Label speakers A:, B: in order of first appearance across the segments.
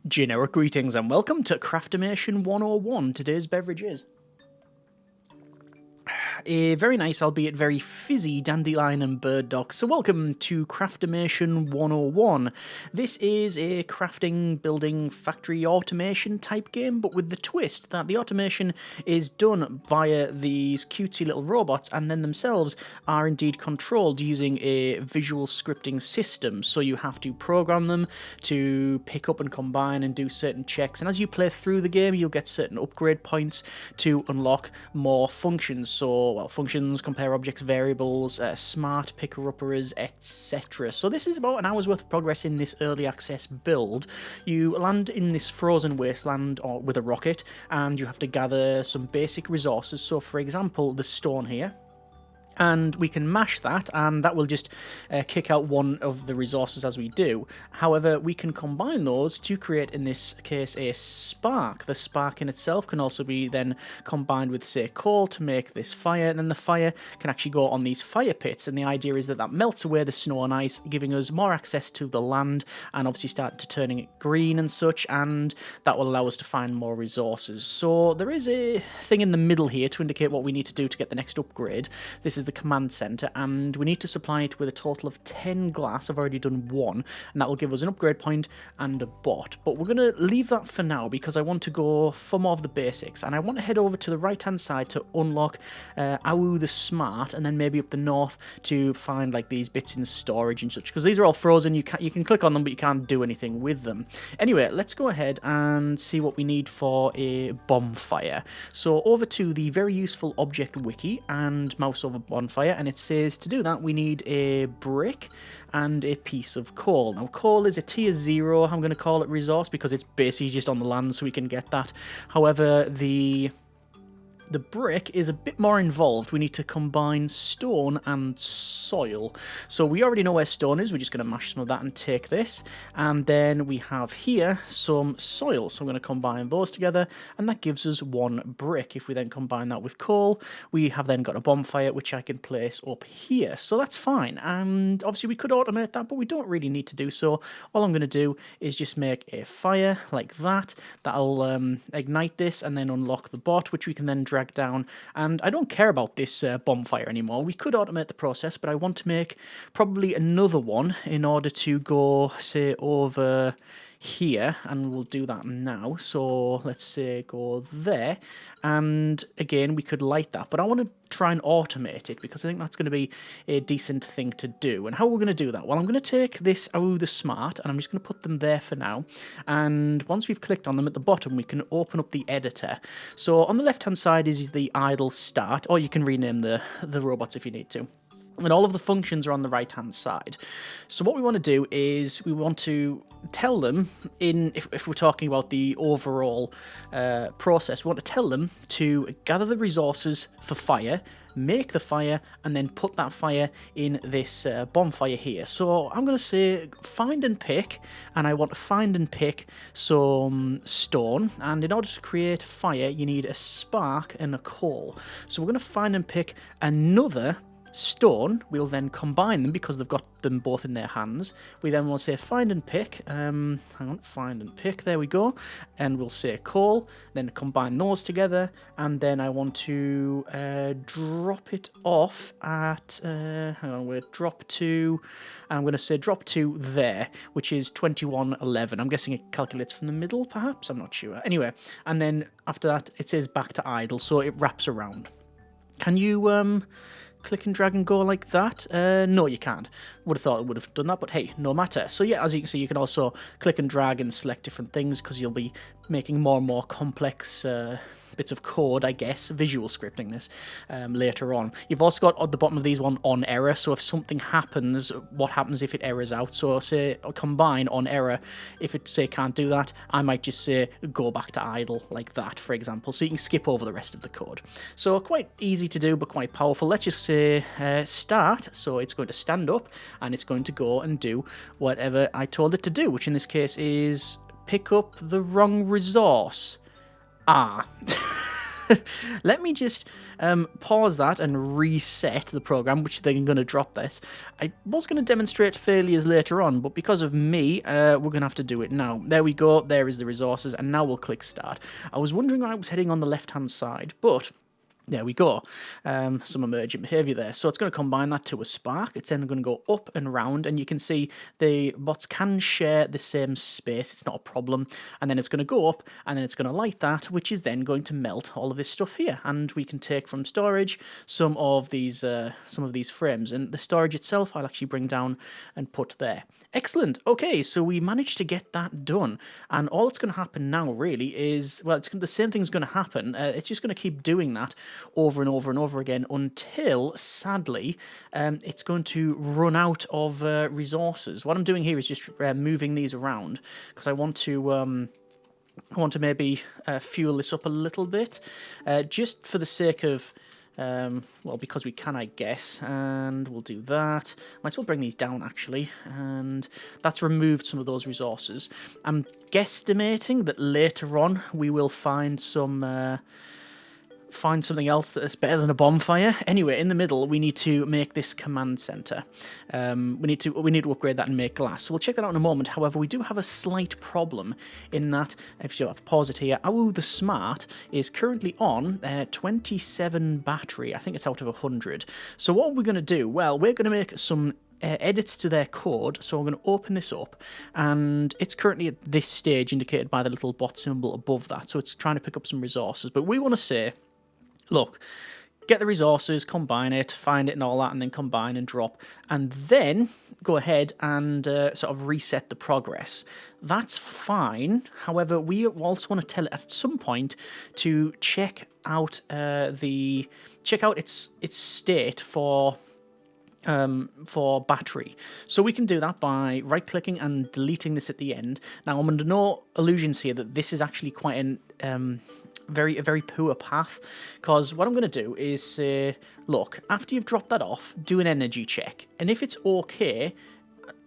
A: Generic greetings and welcome to Craftomation 101. Today's beverage is a very nice, albeit very fizzy, dandelion and burdock. So welcome to Craftomation 101. This is a crafting, building, factory automation type game, but with the twist that the automation is done via these cutesy little robots and then themselves are indeed controlled using a visual scripting system. So you have to program them to pick up and combine and do certain checks. And as you play through the game, you'll get certain upgrade points to unlock more functions. So, well, functions, compare objects, variables, smart picker-uppers, etc. So this is about an hour's worth of progress in this early access build. You land in this frozen wasteland with a rocket, and you have to gather some basic resources. So, for example, the stone here. And we can mash that, and that will just kick out one of the resources as we do. However, we can combine those to create, in this case, a spark. The spark in itself can also be then combined with, say, coal to make this fire, and then the fire can actually go on these fire pits, and the idea is that that melts away the snow and ice, giving us more access to the land, and obviously start to turning it green and such, and that will allow us to find more resources. So there is a thing in the middle here to indicate what we need to do to get the next upgrade. This is the command center, and we need to supply it with a total of 10 glass. I've already done one, and that will give us an upgrade point and a bot. But we're going to leave that for now because I want to go for more of the basics, and I want to head over to the right hand side to unlock Awu the Smart, and then maybe up the north to find like these bits in storage and such, because these are all frozen. You can click on them, but you can't do anything with them. Anyway, let's go ahead and see what we need for a bonfire. So over to the very useful object wiki and mouse over bonfire, and it says to do that we need a brick and a piece of coal. Now coal is a tier 0, I'm going to call it resource because it's basically just on the land so we can get that. However, the brick is a bit more involved. We need to combine stone and soil. So we already know where stone is. We're just going to mash some of that and take this. And then we have here some soil. So I'm going to combine those together, and that gives us one brick. If we then combine that with coal, we have then got a bonfire, which I can place up here. So that's fine. And obviously we could automate that, but we don't really need to do so. All I'm going to do is just make a fire like that. That'll ignite this and then unlock the bot, which we can then drag down. And I don't care about this bonfire anymore. We could automate the process, but I want to make probably another one in order to go, say, over here, and we'll do that now. So let's say go there, and again we could light that, but I want to try and automate it because I think that's going to be a decent thing to do. And how we're going to do that? Well, I'm going to take this Awu the Smart, and I'm just going to put them there for now, and once we've clicked on them at the bottom, we can open up the editor. So on the left hand side is the idle start, or you can rename the robots if you need to. And all of the functions are on the right-hand side. So what we want to do is we want to tell them, if we're talking about the overall process, we want to tell them to gather the resources for fire, make the fire, and then put that fire in this bonfire here. So I'm going to say find and pick, and I want to find and pick some stone, and in order to create fire you need a spark and a coal. So we're going to find and pick another stone. We'll then combine them because they've got them both in their hands. We then will say find and pick, hang on, find and pick, there we go, and we'll say coal, then combine those together, and then I want to drop it off at, hang on, we'll drop to, and I'm going to say drop to there, which is 2111. I'm guessing it calculates from the middle, perhaps, I'm not sure. Anyway, and then after that it says back to idle, so it wraps around. Can you click and drag and go like that? No, you can't. Would have thought it would have done that, but hey, no matter. So yeah, as you can see, you can also click and drag and select different things because you'll be making more and more complex bits of code, I guess, visual scripting this later on. You've also got at the bottom of these one on error, so if something happens, what happens if it errors out? So say combine on error, if it say can't do that, I might just say go back to idle like that, for example, so you can skip over the rest of the code. So quite easy to do, but quite powerful. Let's just say start, so it's going to stand up and it's going to go and do whatever I told it to do, which in this case is pick up the wrong resource. let me just pause that and reset the program, which they're going to drop this. I was going to demonstrate failures later on, but because of me, we're going to have to do it now. There we go. There is the resources, and now we'll click start. I was wondering why I was heading on the left-hand side, but there we go. Some emergent behavior there. So it's going to combine that to a spark. It's then going to go up and round, and you can see the bots can share the same space. It's not a problem. And then it's going to go up, and then it's going to light that, which is then going to melt all of this stuff here. And we can take from storage some of these frames. And the storage itself, I'll actually bring down and put there. Excellent. Okay, so we managed to get that done. And all that's going to happen now, really, is, well, the same thing's going to happen. It's just going to keep doing that over and over and over again until, sadly, it's going to run out of resources. What I'm doing here is just moving these around because I want to maybe fuel this up a little bit, just for the sake of, well, because we can, I guess, and we'll do that. Might as well bring these down, actually, and that's removed some of those resources. I'm guesstimating that later on we will find something else that is better than a bonfire. Anyway, in the middle, we need to make this command center. We need to upgrade that and make glass. So we'll check that out in a moment. However, we do have a slight problem in that, if you pause it here, Awu the Smart is currently on 27 battery. I think it's out of 100. So what are we going to do? Well, we're going to make some edits to their code. So I'm going to open this up, and it's currently at this stage indicated by the little bot symbol above that. So it's trying to pick up some resources. But we want to say, look, get the resources, combine it, find it and all that, and then combine and drop, and then go ahead and sort of reset the progress. That's fine. However, we also want to tell it at some point to check out its state for battery. So we can do that by right-clicking and deleting this at the end. Now, I'm under no illusions here that this is actually quite a very poor path, because what I'm going to do is say, look, after you've dropped that off, do an energy check, and if it's okay,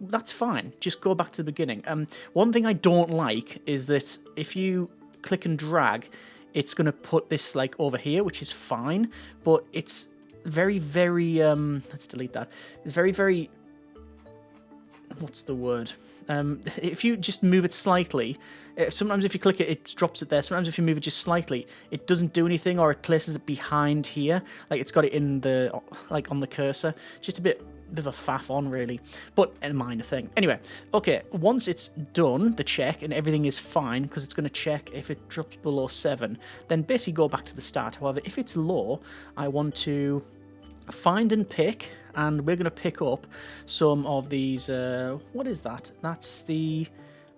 A: that's fine. Just go back to the beginning. One thing I don't like is that if you click and drag, it's going to put this like over here, which is fine, but it's very let's delete that. It's very, what's the word? If you just move it slightly, sometimes if you click it, it drops it there. Sometimes if you move it just slightly, it doesn't do anything, or it places it behind here, like it's got it in the, like on the cursor. Just a bit of a faff on, really, but a minor thing. Anyway, okay, once it's done the check and everything is fine, because it's going to check if it drops below 7, then basically go back to the start. However, if it's low, I want to find and pick, and we're going to pick up some of these, what is that? That's the,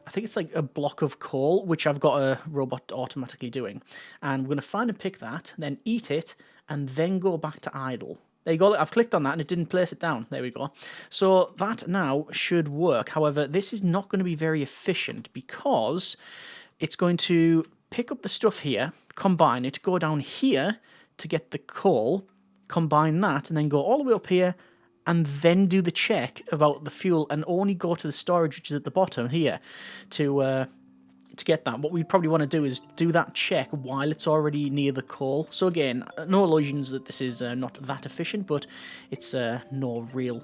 A: I think it's like a block of coal, which I've got a robot automatically doing. And we're going to find and pick that, then eat it, and then go back to idle. There you go. I've clicked on that and it didn't place it down. There we go. So that now should work. However, this is not going to be very efficient because it's going to pick up the stuff here, combine it, go down here to get the coal, combine that, and then go all the way up here and then do the check about the fuel and only go to the storage, which is at the bottom here, to get that. What we probably want to do is do that check while it's already near the coal. So again, no illusions that this is not that efficient, but it's no real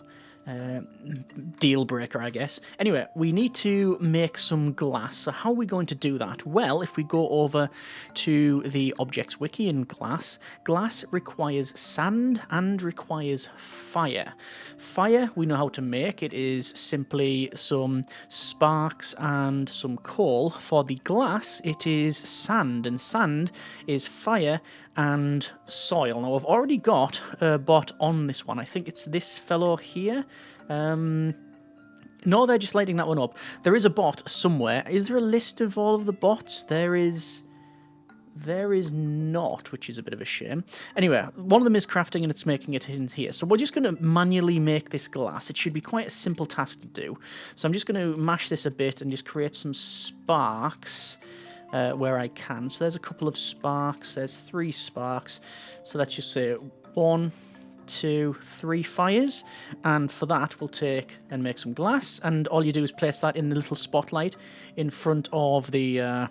A: deal breaker, I guess. Anyway, we need to make some glass. So how are we going to do that? Well, if we go over to the objects wiki in glass, glass requires sand and requires fire. Fire, we know how to make. It is simply some sparks and some coal. For the glass, it is sand, and sand is fire and soil. Now, I've already got a bot on this one. I think it's this fellow here. No, they're just lighting that one up. There is a bot somewhere. Is there a list of all of the bots? There is not, which is a bit of a shame. Anyway, one of them is crafting and it's making it in here. So we're just going to manually make this glass. It should be quite a simple task to do. So I'm just going to mash this a bit and just create some sparks where I can. So there's a couple of sparks. There's 3 sparks. So let's just say 1, 2, 3 fires, and for that we'll take and make some glass, and all you do is place that in the little spotlight in front of the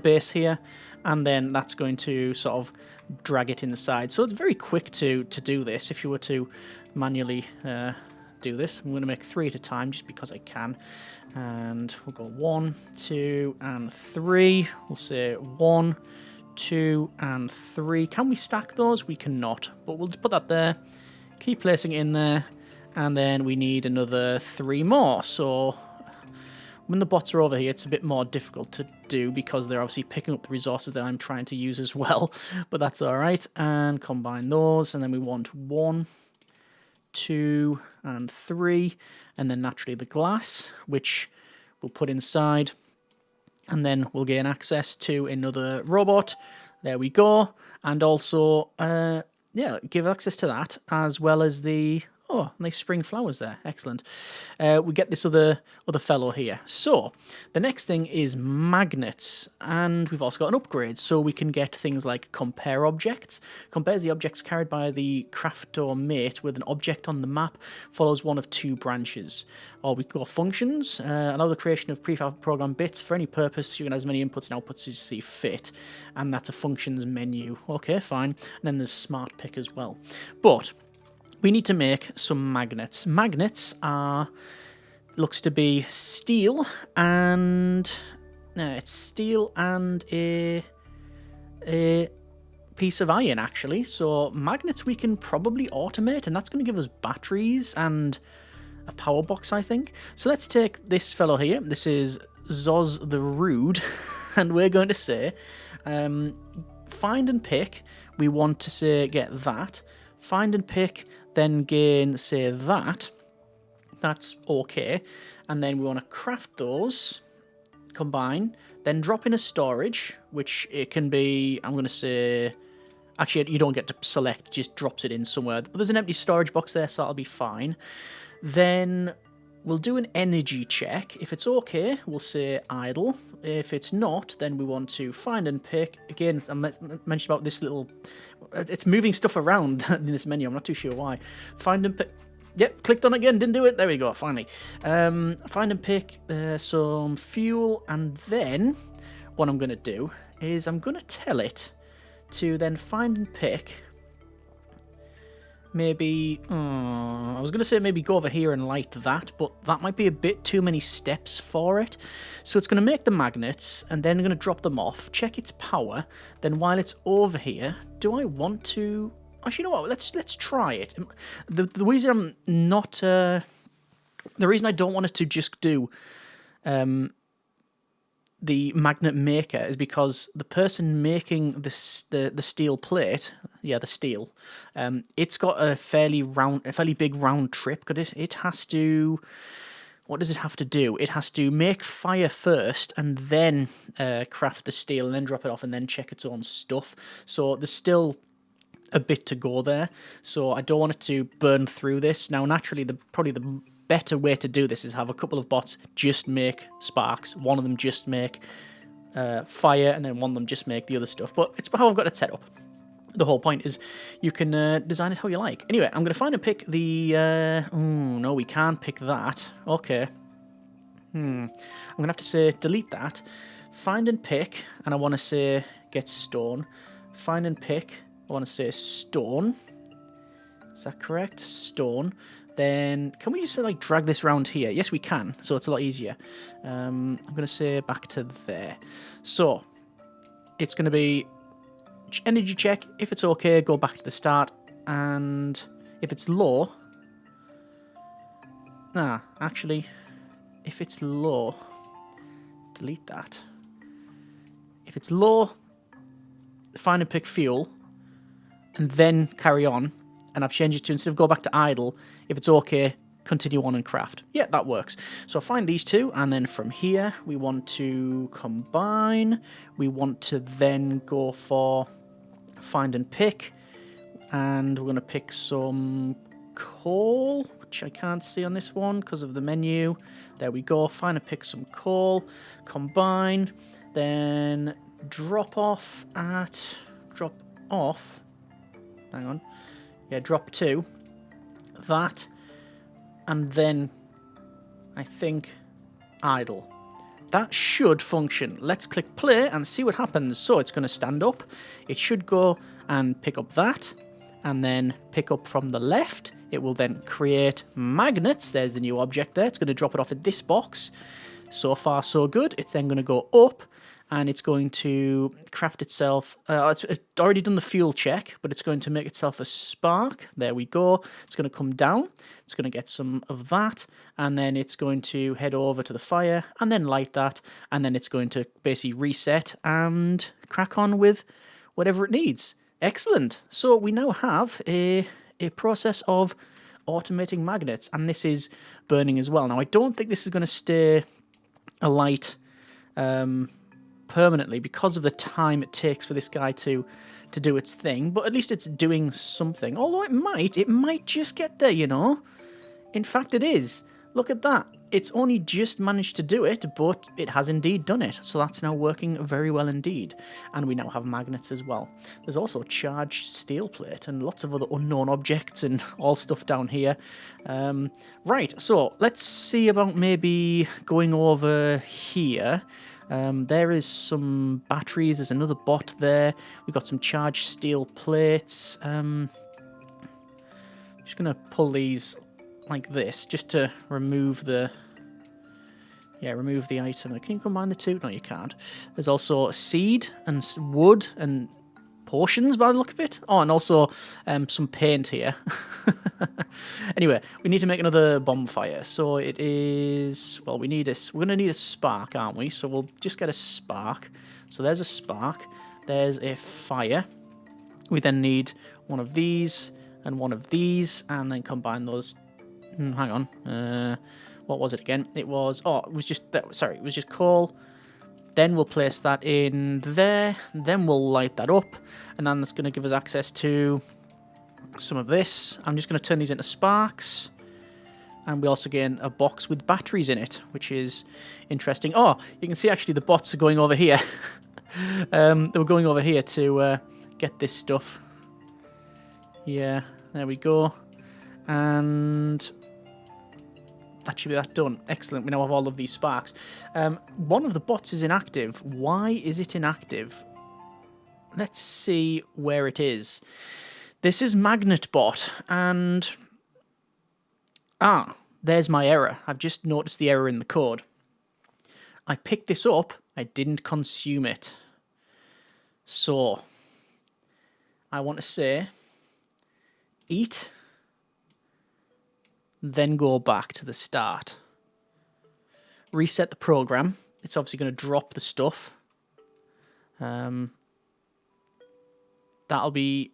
A: base here, and then that's going to sort of drag it inside. So it's very quick to do this. If you were to manually do this, I'm going to make 3 at a time just because I can. And we'll go 1, 2, and 3. We'll say 1, 2, and 3. Can we stack those? We cannot, but we'll put that there. Keep placing it in there, and then we need another 3 more. So when the bots are over here, it's a bit more difficult to do because they're obviously picking up the resources that I'm trying to use as well, but that's all right. And combine those, and then we want 1, 2, and 3, and then naturally the glass, which we'll put inside, and then we'll gain access to another robot. There we go. And also, yeah, give access to that, as well as the... Oh, nice spring flowers there. Excellent. We get this other fellow here. So, the next thing is magnets. And we've also got an upgrade. So we can get things like compare objects. Compares the objects carried by the Craftomate with an object on the map. Follows one of 2 branches. Or we got functions. Allow the creation of pre-programmed bits for any purpose. You can have as many inputs and outputs as you see fit. And that's a functions menu. Okay, fine. And then there's smart pick as well. But we need to make some magnets. Magnets are, looks to be steel and, it's steel and a piece of iron actually. So magnets we can probably automate, and that's going to give us batteries and a power box, I think. So let's take this fellow here. This is Zoz the Rude, and we're going to say, find and pick. We want to say get that. Find and pick. Then gain, say, that. That's okay. And then we want to craft those, combine, then drop in a storage, which it can be, I'm going to say, actually, you don't get to select, just drops it in somewhere. But there's an empty storage box there, so that'll be fine. Then we'll do an energy check. If it's okay, we'll say idle. If it's not, then we want to find and pick. Again, I mentioned about this little... It's moving stuff around in this menu. I'm not too sure why. Find and pick. Yep, clicked on it again. Didn't do it. There we go, finally. Find and pick some fuel. And then what I'm going to do is I'm going to tell it to then find and pick... Maybe, I was going to say maybe go over here and light that, but that might be a bit too many steps for it. So it's going to make the magnets, and then going to drop them off, check its power. Then while it's over here, do I want to... Actually, you know what? Let's try it. The reason I'm not... the reason I don't want it to just do... the magnet maker is because the person making the steel plate, yeah, the steel, it's got a fairly big round trip. Because it has to, what does it have to do? It has to make fire first and then craft the steel and then drop it off and then check its own stuff. So there's still a bit to go there. So I don't want it to burn through this. Now, naturally, probably the better way to do this is have a couple of bots just make sparks, one of them just make fire, and then one of them just make the other stuff. But it's how I've got it set up. The whole point is you can design it how you like. Anyway, I'm going to find and pick the... no, we can't pick that. Okay. I'm going to have to say delete that. Find and pick, and I want to say get stone. Find and pick, I want to say stone. Is that correct? Stone. Then, can we just like drag this around here? Yes, we can, so it's a lot easier. I'm going to say back to there. So, it's going to be energy check. If it's okay, go back to the start. And if it's low... actually, if it's low, delete that. If it's low, find and pick fuel, and then carry on. And I've changed it to, instead of go back to idle, if it's okay, continue on and craft. Yeah, that works. So find these two, and then from here, we want to combine. We want to then go for find and pick. And we're going to pick some coal, which I can't see on this one because of the menu. There we go. Find and pick some coal. Combine. Then drop off. Hang on. Yeah, drop 2. That. And then, I think, idle. that should function. Let's click play and see what happens. So it's going to stand up. It should go and pick up that, and then pick up from the left. It will then create magnets. There's the new object there. It's going to drop it off at this box. So far, so good. It's then going to go up, and it's going to craft itself. It's already done the fuel check, but it's going to make itself a spark. There we go. It's going to come down. It's going to get some of that, and then it's going to head over to the fire and then light that, and then it's going to basically reset and crack on with whatever it needs. Excellent. So we now have a process of automating magnets, and this is burning as well. Now, I don't think this is going to stay alight permanently because of the time it takes for this guy to do its thing, but at least it's doing something. Although it might just get there, you know. In fact, it is. Look at that. It's only just managed to do it, but it has indeed done it. So that's now working very well indeed. And we now have magnets as well. There's also charged steel plate and lots of other unknown objects and all stuff down here. Right, so let's see about maybe going over here. There is some batteries. There's another bot there. We've got some charged steel plates. Just going to pull these like this, just to remove the item. Can you combine the two? No, you can't. There's also a seed and wood and potions by the look of it. Oh, and also some paint here. Anyway, we need to make another bonfire. So it is, well, we're going to need a spark, aren't we? So we'll just get a spark. So there's a spark. There's a fire. We then need one of these and one of these, and then combine those. Hang on. What was it again? It was just coal. Then we'll place that in there. Then we'll light that up, and then that's going to give us access to some of this. I'm just going to turn these into sparks, and we also gain a box with batteries in it, which is interesting. Oh, you can see actually the bots are going over here. They were going over here to get this stuff. Yeah, there we go. And that should be that done. Excellent. We now have all of these sparks. One of the bots is inactive. Why is it inactive? Let's see where it is. This is Magnet Bot, and there's my error. I've just noticed the error in the code. I picked this up. I didn't consume it. So I want to say eat, then go back to the start. Reset the program. It's obviously going to drop the stuff. That'll be...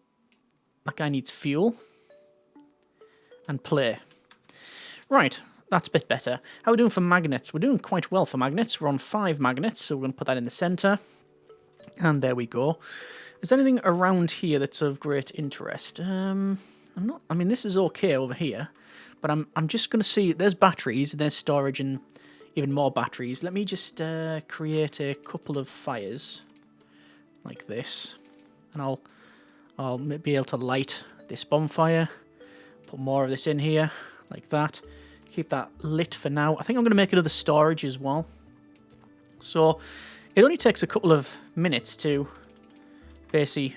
A: That guy needs fuel. And play. Right, that's a bit better. How are we doing for magnets? We're doing quite well for magnets. We're on 5 magnets, so we're going to put that in the centre. And there we go. Is there anything around here that's of great interest? I mean, this is okay over here. But I'm just going to see... There's batteries, there's storage, and even more batteries. Let me just create a couple of fires. Like this. And I'll be able to light this bonfire. Put more of this in here. Like that. Keep that lit for now. I think I'm going to make another storage as well. So it only takes a couple of minutes to basically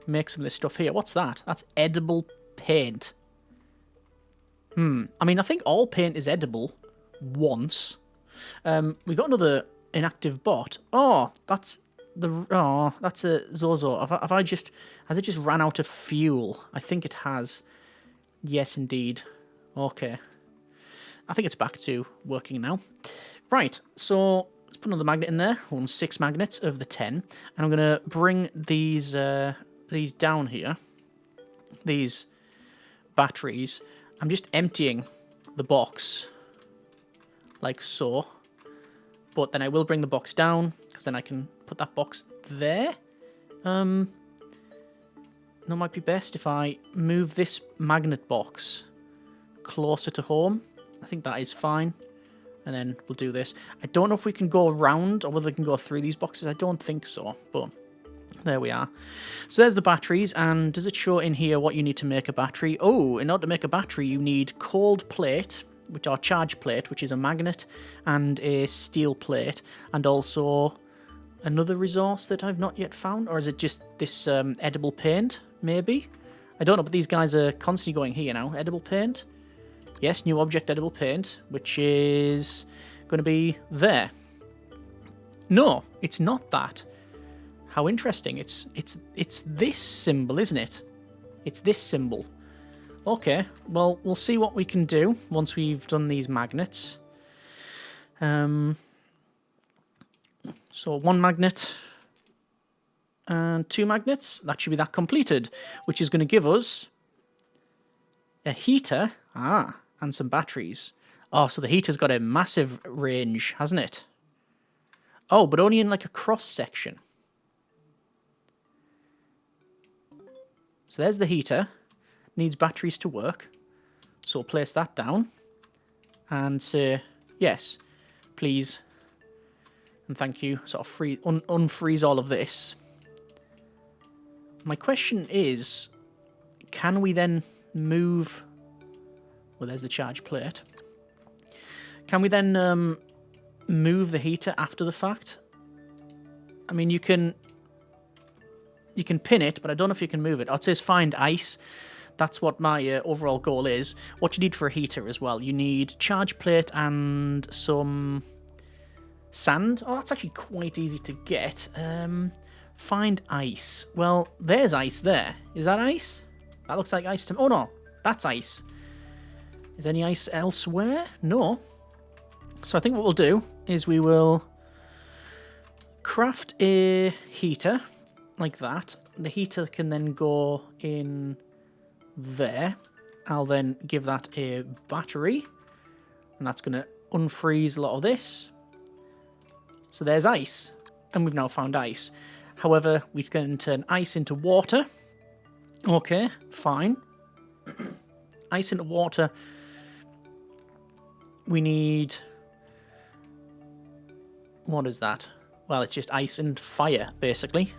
A: make some of this stuff here. What's that? That's edible paint. I mean, I think all paint is edible once. We've got another inactive bot. That's a Zozo. Has it just ran out of fuel? I think it has. Yes, indeed. Okay. I think it's back to working now. Right, so let's put another magnet in there. On 6 magnets of the 10. And I'm going to bring these down here. These batteries. I'm just emptying the box. Like so. But then I will bring the box down, because then I can put that box there. That might be best if I move this magnet box closer to home. I think that is fine. And then we'll do this. I don't know if we can go around or whether we can go through these boxes. I don't think so, but there we are. So there's the batteries, and does it show in here what you need to make a battery? Oh, in order to make a battery, you need cold plate, which are charge plate, which is a magnet, and a steel plate, and also another resource that I've not yet found, or is it just this edible paint, maybe? I don't know, but these guys are constantly going here now. Edible paint. Yes, new object, edible paint, which is going to be there. No, it's not that. How interesting. It's this symbol, isn't it? It's this symbol. Okay, well, we'll see what we can do once we've done these magnets. So 1 magnet and 2 magnets. That should be that completed, which is going to give us a heater. And some batteries. Oh, so the heater's got a massive range, hasn't it? Oh, but only in like a cross section. So there's the heater. Needs batteries to work. So we'll place that down. And say, yes, please. And thank you. Sort of unfreeze all of this. My question is, can we then move... Well, there's the charge plate. Can we then move the heater after the fact? I mean, you can pin it, but I don't know if you can move it. It says find ice. That's what my overall goal is. What you need for a heater as well. You need charge plate and some sand. Oh, that's actually quite easy to get. Find ice. Well, there's ice there. Is that ice? That looks like ice to me. Oh, no. That's ice. Is any ice elsewhere? No. So I think what we'll do is we will craft a heater like that. The heater can then go in there. I'll then give that a battery. And that's going to unfreeze a lot of this. So there's ice. And we've now found ice. However, we can turn ice into water. Okay, fine. Ice into water... We need... What is that? Well, it's just ice and fire, basically.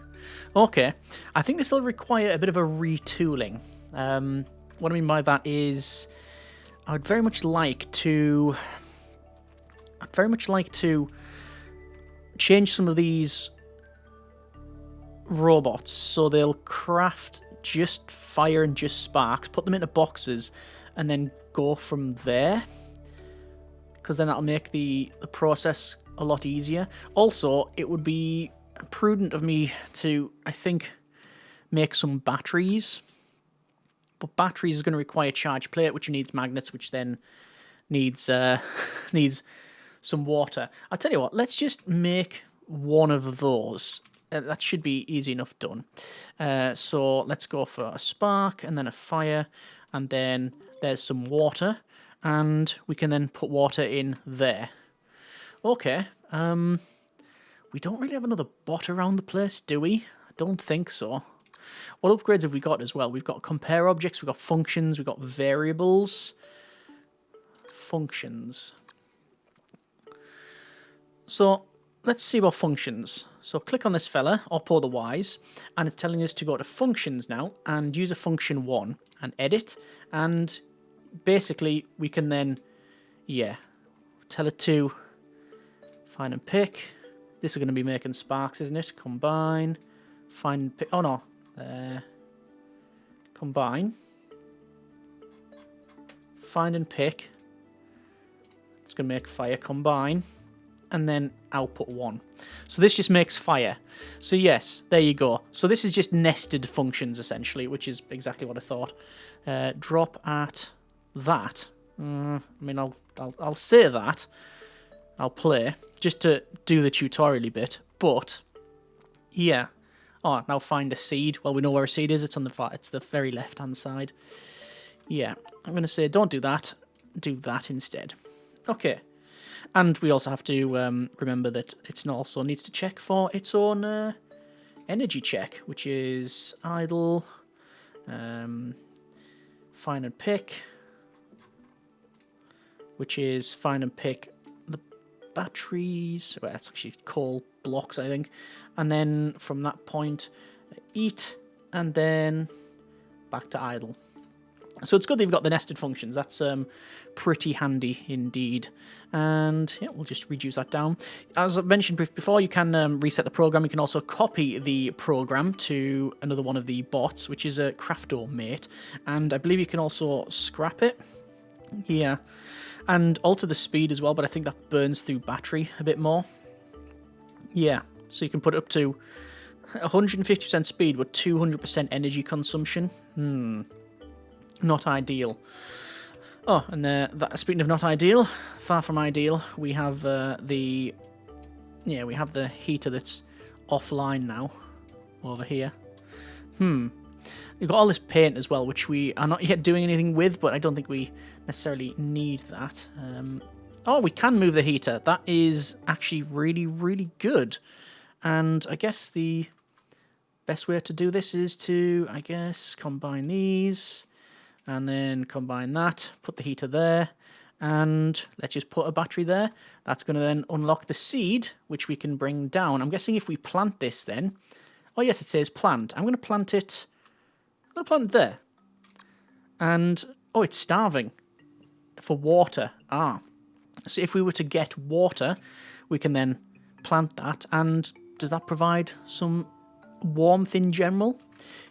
A: Okay. I think this will require a bit of a retooling. What I mean by that is... I would very much like to... change some of these robots so they'll craft just fire and just sparks, put them into boxes, and then go from there. Because then that'll make the process a lot easier. Also, it would be prudent of me to, I think, make some batteries. But batteries is going to require charge plate, which needs magnets, which then needs needs some water. I'll tell you what, let's just make one of those. That should be easy enough done. So let's go for a spark, and then a fire, and then there's some water. And we can then put water in there. Okay. We don't really have another bot around the place, do we? I don't think so. What upgrades have we got as well? We've got compare objects, we've got functions, we've got variables. Functions. So, let's see about functions. So click on this fella, or pour the Y's, and it's telling us to go to functions now, and use a function 1, and edit, and... basically, we can then, tell it to find and pick. This is going to be making sparks, isn't it? Combine, find and pick. Oh, no. Combine. Find and pick. It's going to make fire. Combine. And then output 1. So this just makes fire. So yes, there you go. So this is just nested functions, essentially, which is exactly what I thought. Drop at... that. I mean, I'll say that. I'll play just to do the tutorial bit. But yeah. Oh, now find a seed. Well, we know where a seed is. It's on it's the very left hand side. Yeah, I'm gonna say don't do that. Do that instead. Okay. And we also have to remember that it also needs to check for its own energy check, which is idle. Find and pick. Which is find and pick the batteries. Well, it's actually coal blocks, I think. And then from that point, eat, and then back to idle. So it's good that you've got the nested functions. That's pretty handy indeed. And yeah, we'll just reduce that down. As I mentioned before, you can reset the program. You can also copy the program to another one of the bots, which is a Craftomate. And I believe you can also scrap it. Yeah. And alter the speed as well, but I think that burns through battery a bit more. Yeah. So you can put it up to 150% speed with 200% energy consumption. Not ideal. Oh, and speaking of not ideal, far from ideal, we have the heater that's offline now over here. We've got all this paint as well, which we are not yet doing anything with, but I don't think we necessarily need that. Oh, we can move the heater. That is actually really, really good. And I guess the best way to do this is to, I guess, combine these. And then combine that, put the heater there, and let's just put a battery there. That's going to then unlock the seed, which we can bring down. I'm guessing if we plant this then... Oh, yes, it says plant. I'm going to plant it... I'm going to plant it there. And... Oh, it's starving. For water. Ah. So if we were to get water, we can then plant that. And does that provide some warmth in general?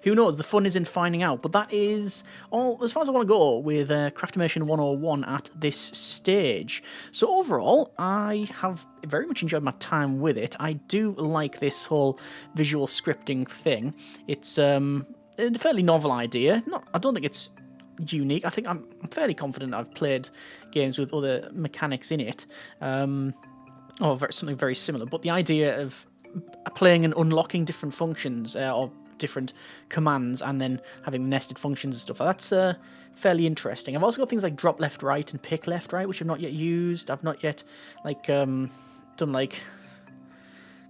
A: Who knows? The fun is in finding out. But that is all as far as I want to go with Craftomation 101 at this stage. So overall, I have very much enjoyed my time with it. I do like this whole visual scripting thing. It's a fairly novel idea. I don't think it's unique. I think I'm fairly confident I've played games with other mechanics in it. Or something very similar. But the idea of playing and unlocking different functions or different commands and then having nested functions and stuff, that's fairly interesting. I've also got things like drop left right and pick left right, which I've not yet used. I've not yet done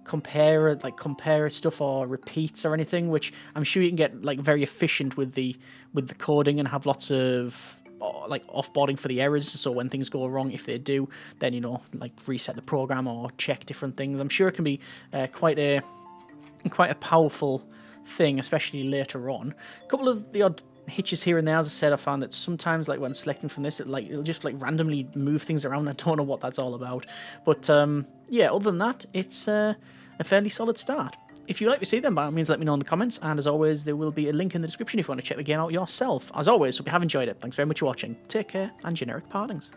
A: compare stuff or repeats or anything, which I'm sure you can get very efficient with the coding and have lots of offboarding for the errors, so when things go wrong, if they do, then reset the program or check different things. I'm sure it can be quite a powerful thing, especially later on. A couple of the odd hitches here and there, as I said. I found that sometimes when selecting from this, it'll just randomly move things around. I don't know what that's all about, but yeah, other than that, it's a fairly solid start. If you'd like to see them, by all means, let me know in the comments. And as always, there will be a link in the description if you want to check the game out yourself. As always, hope you have enjoyed it. Thanks very much for watching. Take care, and generic partings.